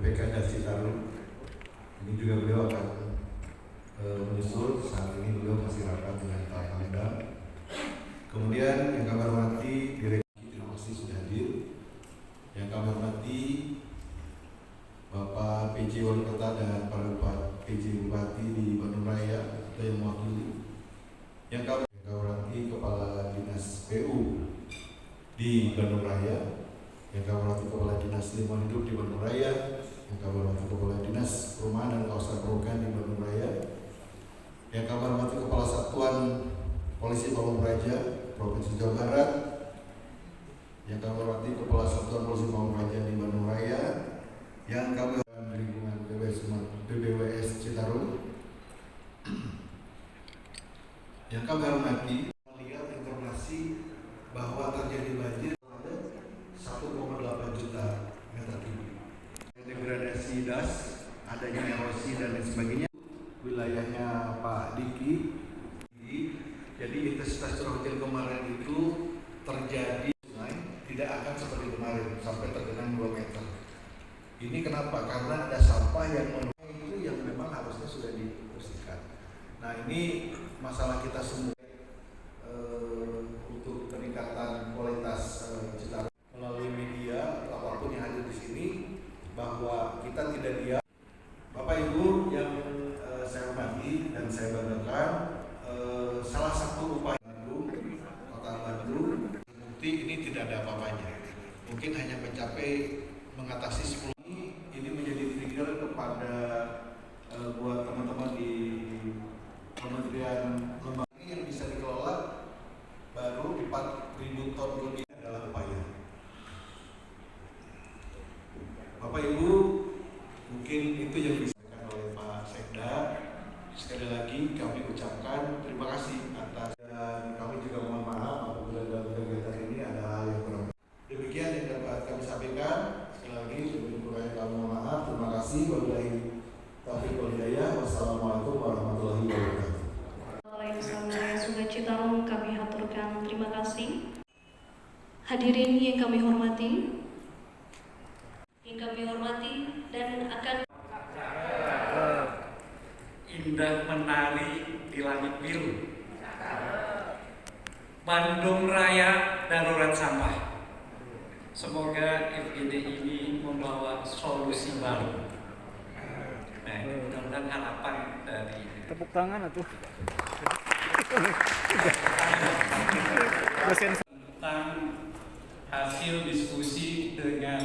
PPK Das Citarum. Ini juga beliau akan menyusul. Saat ini beliau masih rapat dengan Pak Pangdam. Kemudian yang kami hormati Direktur, terima kasih sudah hadir. Yang kami hormati Bapak PJ Wali Kota dan Pak PJ Bupati di Bandung Raya atau yang mewakili. Yang kami hormati Kepala Dinas PU di Bandung Raya, yang kami hormati Kepala Dinas Lingkungan Hidup di Bandung Raya, yang kami hormati Kepala Dinas Perumahan dan Kawasan Perumahan di Bandung Raya, yang kami hormati Kepala Satuan Polisi Pamung Praja Provinsi Jawa Barat, yang kami hormati Kepala Satuan Polisi Pamung Praja di Bandung Raya, yang kami hormati lingkungan BBWS Citarum, yang kami hormati melihat informasi bahwa terjadi banjir ada 1,8 juta meter kubik. Degradasi das, adanya erosi dan lain sebagainya. Wilayahnya Pak Diki. Jadi intensitas curah hujan kemarin itu terjadi tidak akan seperti kemarin sampai tergenang 2 meter. Ini kenapa? Karena ada sampah yang itu yang memang harusnya sudah dibersihkan. Nah ini masalah kita semua untuk peningkatan kualitas Citarum melalui media apapun yang hadir di sini, bahwa kita tidak diam. Bapak Ibu yang saya hormati dan saya banggakan, salah satu upaya Bandung, Kota Bandung, bukti ini tidak ada apa-apanya. Mungkin hanya mencapai mengatasi 10. Ini menjadi trigger kepada buat teman-teman di Kementerian Lembaga ini yang bisa dikelola baru 4.000 ton lebih adalah upaya. Bapak Ibu, mungkin itu yang disampaikan oleh Pak Sekda. Sekali lagi kami ucapkan terima kasih atas, dan kami juga mohon maaf apabila dalam kegiatan ini ada hal yang kurang. Demikian yang dapat kami sampaikan. Sekali lagi sebelum kurangnya kami mohon maaf. Terima kasih. Wabillahi taufiq wal hidayah. Wassalamualaikum warahmatullahi wabarakatuh. Sungai Citarum kami haturkan terima kasih. Hadirin yang kami hormati, dan akan indah menari di langit biru. Bandung Raya darurat sampah. Semoga FGD ini membawa solusi baru. Nah, mudah-mudahan harapan dari tepuk tangan atuh. Tentang hasil diskusi dengan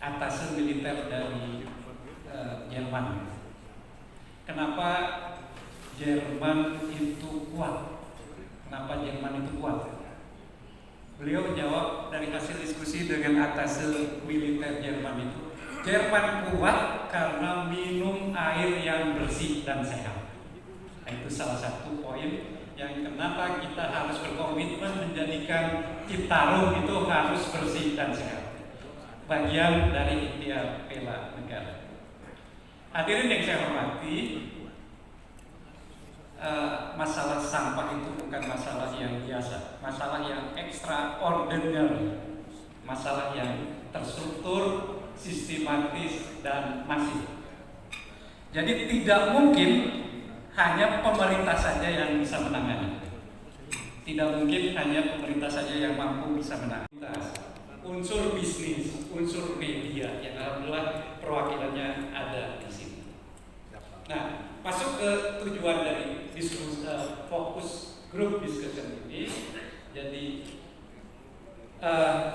atasan militer dari Jerman. Kenapa Jerman itu kuat? Kenapa Jerman itu kuat? Beliau jawab dari hasil diskusi dengan atasan militer Jerman itu, Jerman kuat karena minum air yang bersih dan sehat. Nah, itu salah satu poin yang kenapa kita harus berkomitmen menjadikan Citarum itu harus bersih dan sehat. Bagian dari ikhtiar bela negara. Hadirin yang saya hormati, masalah sampah itu bukan masalah yang biasa, masalah yang extraordinary, masalah yang terstruktur, sistematis, dan masif. Jadi tidak mungkin hanya pemerintah saja yang bisa menangani. Tidak mungkin hanya pemerintah saja yang mampu bisa menangani. Unsur bisnis, unsur media yang alhamdulillah perwakilannya ada di sini. Nah, masuk ke tujuan dari diskusi fokus grup discussion ini. Jadi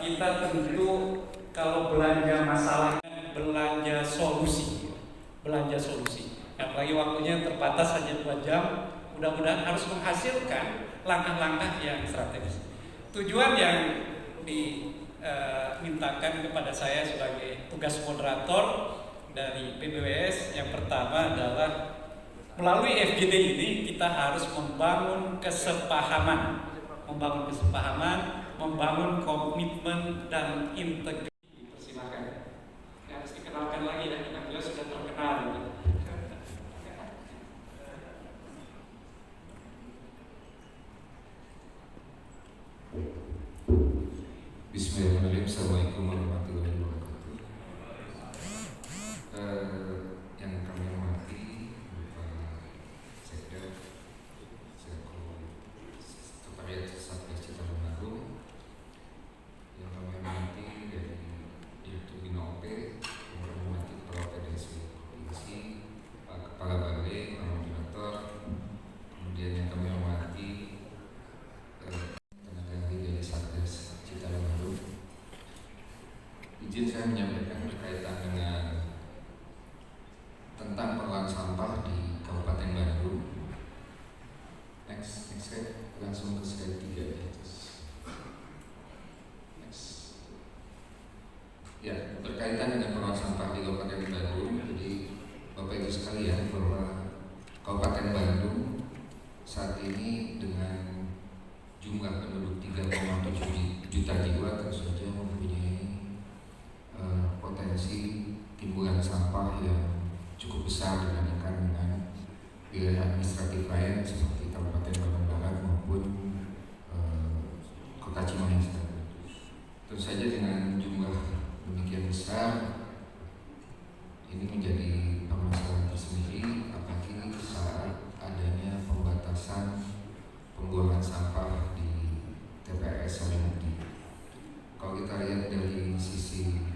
kita tentu kalau belanja masalah, belanja solusi. Apalagi waktunya terbatas hanya 2 jam, mudah-mudahan harus menghasilkan langkah-langkah yang strategis. Tujuan yang dimintakan kepada saya sebagai tugas moderator dari PBWS yang pertama adalah melalui FGD ini kita harus membangun kesepahaman, membangun komitmen dan integritas. Silakan. Harus dikenalkan lagi ya, kita beliau sudah terkenal. Bismillahirrahmanirrahim. Assalamualaikum warahmatullahi wabarakatuh. sampah yang cukup besar dibandingkan dengan wilayah administratif lain seperti Kabupaten Bandung Barat maupun Kota Cimahi. Tentu saja dengan jumlah demikian besar ini menjadi permasalahan tersendiri, apalagi saat adanya pembatasan pembuangan sampah di TPS Sarimukti. Kalau kita lihat dari sisi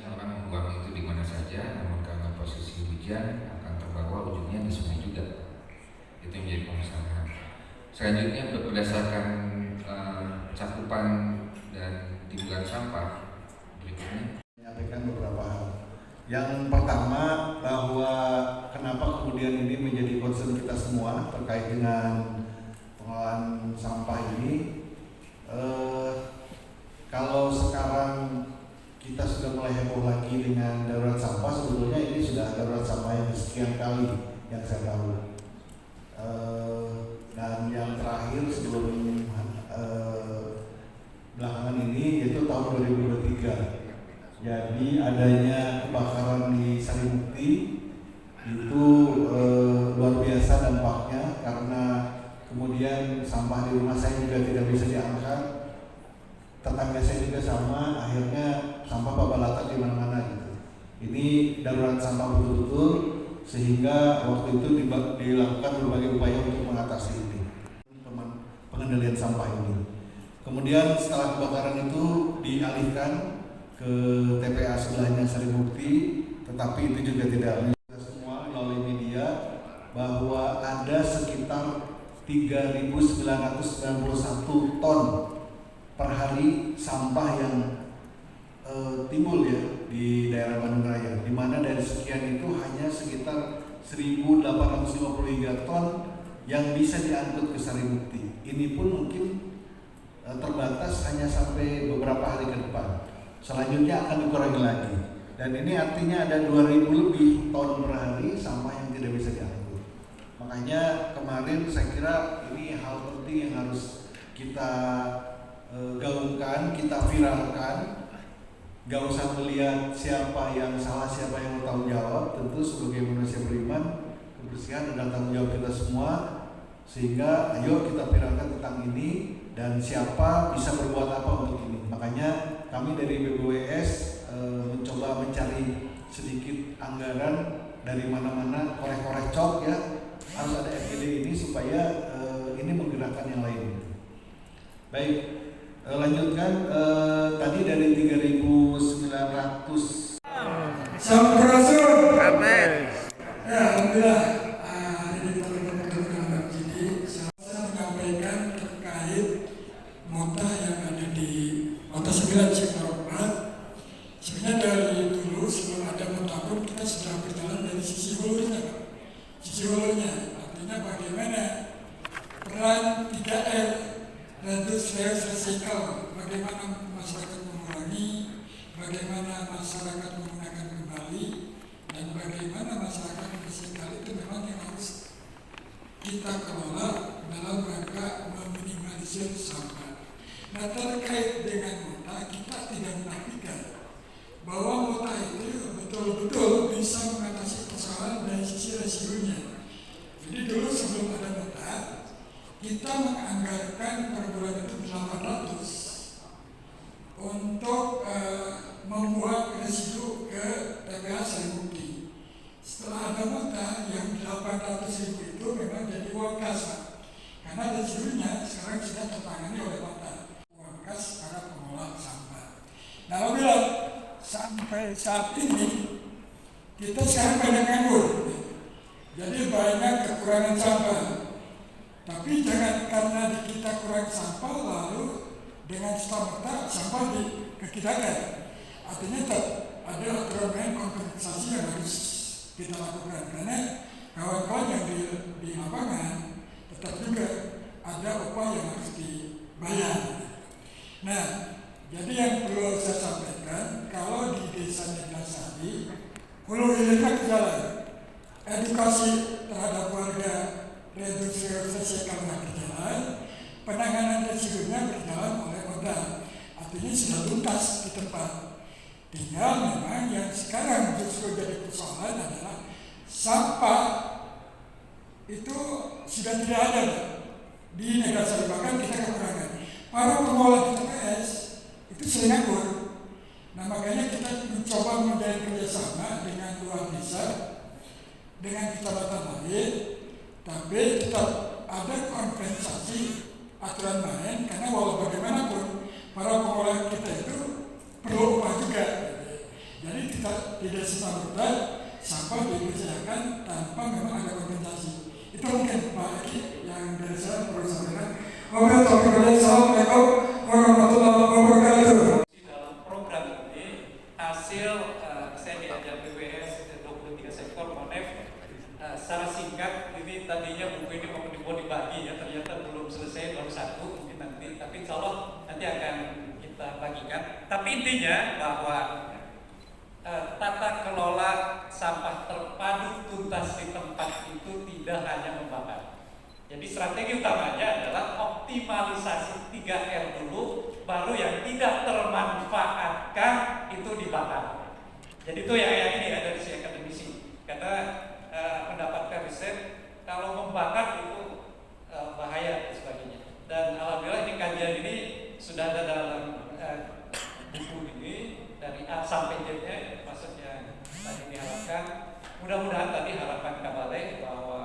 orang membuang itu di mana saja, namun karena posisi hujan akan terbawa ujungnya di sungai juga. Itu menjadi permasalahan. Selanjutnya berdasarkan cakupan dan timbulan sampah berikutnya. Menyampaikan beberapa hal. Yang pertama, bahwa kenapa kemudian ini menjadi concern kita semua terkait dengan pengelolaan sampah ini. Kalau sekarang kita sudah mulai heboh lagi dengan darurat sampah, sebetulnya ini sudah darurat sampah yang kesekian kali yang saya tahu. Dan yang terakhir sebelum belakangan ini yaitu tahun 2023. Jadi adanya kebakaran di Sarimukti itu luar biasa dampaknya, karena kemudian sampah di rumah saya juga tidak bisa diangkat, tetangga saya juga sama, akhirnya sampah babalatan di mana-mana gitu. Ini darurat sampah betul-betul, sehingga waktu itu dilakukan berbagai upaya untuk mengatasi ini, pengendalian sampah ini. Kemudian setelah kebakaran itu dialihkan ke TPA sebelahnya Sarimukti, tetapi itu juga tidak kita semua melalui media bahwa ada sekitar 3.991 ton per hari sampah yang timbul ya di daerah Bandung Raya, di mana dari sekian itu hanya sekitar 1.853 ton yang bisa diangkut ke Sarimukti. Ini pun mungkin terbatas hanya sampai beberapa hari ke depan. Selanjutnya akan dikurangi lagi. Dan ini artinya ada 2.000 lebih ton per hari sampah yang tidak bisa diangkut. Makanya kemarin saya kira ini hal penting yang harus kita gaungkan, kita viralkan. Gak usah melihat siapa yang salah, siapa yang bertanggung jawab. Tentu sebagai manusia beriman, kebersihan adalah tanggung jawab kita semua. Sehingga ayo kita viralkan tentang ini dan siapa bisa berbuat apa untuk ini. Makanya kami dari BBWS mencoba mencari sedikit anggaran dari mana-mana, korek-korek cok ya, harus ada FGD ini supaya ini menggerakkan yang lain. Baik, lanjutkan tadi dari 3.900. Sampurasun. Amin. Ya, alhamdulillah. Ini teman-teman jadi saya menyampaikan terkait mota yang ada di Kota 9 Cikarang. Sebenarnya dari dulu sebelum ada mota pun kita sudah berjalan dari sisi hulunya, sisi hulunya. Artinya bagaimana peran 3R, reduce, reuse, recycle, bagaimana masyarakat mengurangi, bagaimana masyarakat menggunakan kembali, dan bagaimana masyarakat recycle itu memang yang harus kita kelola dalam rangka meminimalisir sampah. Nah, terkait dengan mota, kita tidak menafikan bahwa mota itu betul-betul bisa mengatasi persoalan dari sisi resikonya. Jadi dulu sebelum ada mota, kita menganggarkan per bulan itu 800 untuk membuat residu ke TPA Sarimukti. Setelah ada mota, yang 800.000 itu memang jadi uang kas, Pak. Karena residunya sekarang sudah tertangani oleh mota. Uang kas para pengelola sampah. Nah, apabila sampai saat ini kita sekarang banyak nganggur, jadi banyak kekurangan sampah. Tapi jangan karena kita kurang sampah lalu dengan serta-merta sampah dikekidakan. Artinya ada aturan kompensasi yang harus kita lakukan, karena kawan-kawan yang di lapangan tetap juga ada upah yang harus dibayar. Nah, jadi yang perlu saya sampaikan, kalau di desa Neglasari, hulu hilirnya berjalan, edukasi terhadap warga reduksi recycle berjalan, penanganan residunya berjalan oleh Oda. Artinya sudah tuntas di tempat. Tinggal memang yang sekarang justru jadi sampah itu sudah tidak ada di negara saya, bahkan kita kekurangan. Para pengolah TPS itu sering nganggur. Nah makanya kita mencoba menjalin kerjasama dengan luar desa, dengan kecamatan lain, tapi tetap ada kompensasi aturan main, karena walau bagaimanapun para pengolah kita itu perlu upah juga. Jadi kita tidak serta-merta sampah dikerjakan tanpa memang ada kompensasi. Itu mungkin Pak Eki yang dari saya perlu sampaikan. Assalamualaikum warahmatullahi wabarakatuh. Dalam program ini hasil saya diajak BWS 23 sektor Monef secara singkat. Ini tadinya buku ini mau dibagi ya, ternyata belum selesai, baru satu mungkin nanti, tapi insya Allah nanti akan kita bagikan. Tapi intinya bahwa tata kelola sampah terpadu tuntas di tempat itu tidak hanya membakar. Jadi strategi utamanya adalah optimalisasi 3R dulu, baru yang tidak termanfaatkan itu dibakar. Jadi itu yang ini ada di sisi akademisi. Karena mendapatkan riset kalau membakar itu bahaya dan sebagainya. Dan alhamdulillah ini kajian ini sudah ada dalam buku ini dari A sampai Z-nya, maksud yang tadi diharapkan. Mudah-mudahan tadi harapan Kabale bahwa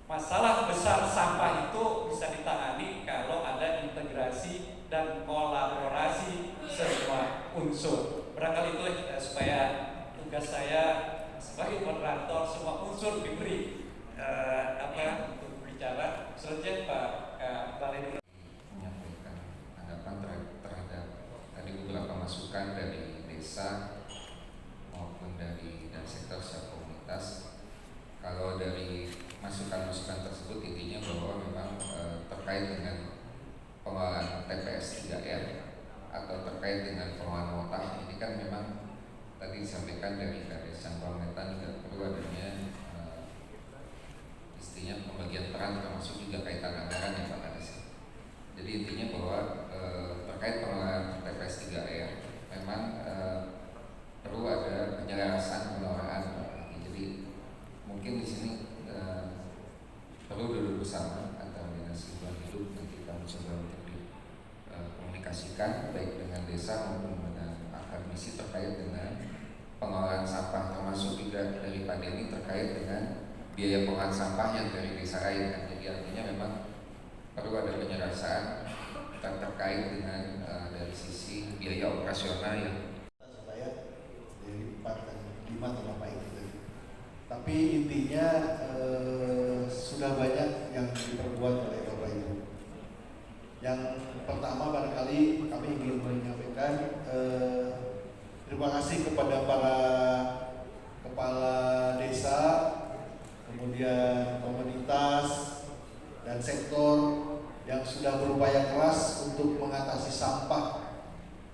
masalah besar sampah itu bisa ditangani kalau ada integrasi dan kolaborasi semua unsur. Barangkali itu supaya tugas saya sebagai moderator semua unsur diberi untuk bicara. Selanjutnya Pak Balai dulu menyampaikan tanggapan terhadap tadi beberapa masukan dari desa maupun dari sektor secara komunitas. Kalau dari masukan-masukan tersebut intinya bahwa memang terkait dengan pengelolaan TPS 3R atau terkait dengan pengelolaan motah ini kan memang tadi disampaikan dari Sampah Metan juga perlu adanya istinya pembagian peran, termasuk juga kaitan anggaran yang Pak Kades. Jadi intinya bahwa terkait pengelolaan TPS 3R memang perlu ada penyelarasan pengelolaan. Jadi mungkin di sini perlu duduk bersama antara dinas lingkungan hidup, nanti kami coba untuk dikomunikasikan baik dengan desa maupun dengan akademisi terkait dengan pengelolaan sampah, termasuk juga dari Pak Denny terkait dengan biaya pengelolaan sampah yang dari desa lain. Jadi artinya memang perlu ada penyelesaian terkait dengan dari sisi biaya operasional yang supaya dari 4 dan 5 terlampau itu. Tapi intinya sudah banyak yang diperbuat oleh Bapak Ibu. Yang pertama barangkali kami ingin menyampaikan terima kasih kepada para kepala desa, kemudian komunitas dan sektor yang sudah berupaya keras untuk mengatasi sampah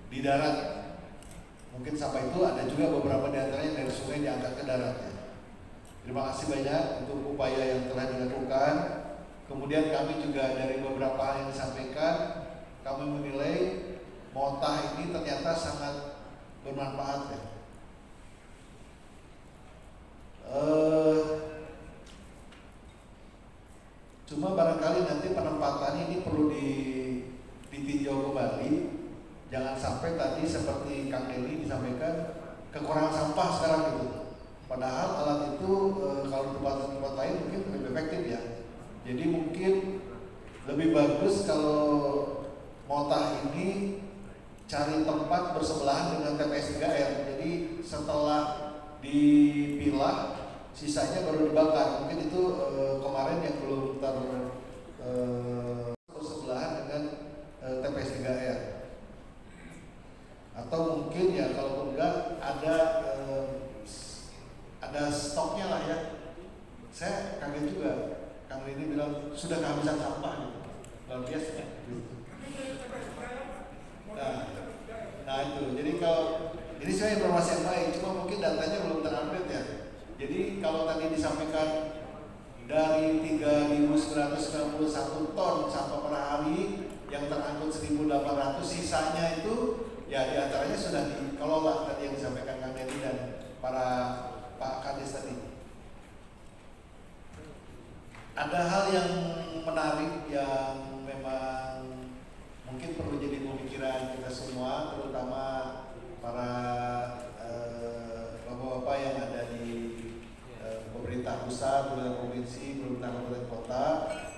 di darat. Mungkin sampah itu ada juga beberapa di antaranya dari sungai diangkat ke darat. Terima kasih banyak untuk upaya yang telah dilakukan. Kemudian kami juga dari beberapa hal yang disampaikan, kami menilai motah ini ternyata sangat bermanfaat ya. Cuma barangkali nanti penempatannya ini perlu ditinjau kembali. Jangan sampai tadi seperti Kang Deli disampaikan kekurangan sampah sekarang gitu. Padahal alat itu kalau di tempat lain mungkin lebih efektif ya. Jadi mungkin lebih bagus kalau motah ini cari tempat bersebelahan dengan TPS 3R. Jadi setelah dipilah, sisanya baru dibakar. Mungkin itu kemarin yang belum bersebelahan dengan TPS 3R. Atau mungkin ya kalau enggak ada stoknya lah ya. Saya kaget juga. Kang Rini bilang sudah kehabisan sampah gitu. Luar biasa ya. Nah itu. Jadi kalau ini sebenarnya informasi yang baik, cuma mungkin datanya belum terupdate ya. Jadi kalau tadi disampaikan dari 3.991 ton sampah per hari yang terangkut 1.800, sisanya itu ya diantaranya sudah dikelola tadi yang disampaikan Kang Denny dan para Pak Kades tadi. Ada hal yang menarik yang memang mungkin perlu jadi pemikiran kita semua, terutama para bapak-bapak yang ada di pemerintah pusat, pemerintah provinsi, pemerintah kabupaten kota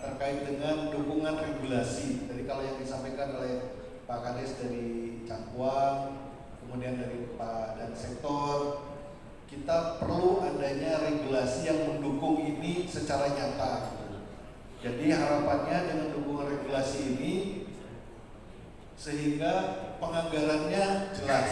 terkait dengan dukungan regulasi. Jadi kalau yang disampaikan oleh Pak Kades dari Cangkuang, kemudian dari Pak dan sektor, kita perlu adanya regulasi yang mendukung ini secara nyata. Jadi harapannya dengan dukungan regulasi ini sehingga penganggarannya jelas.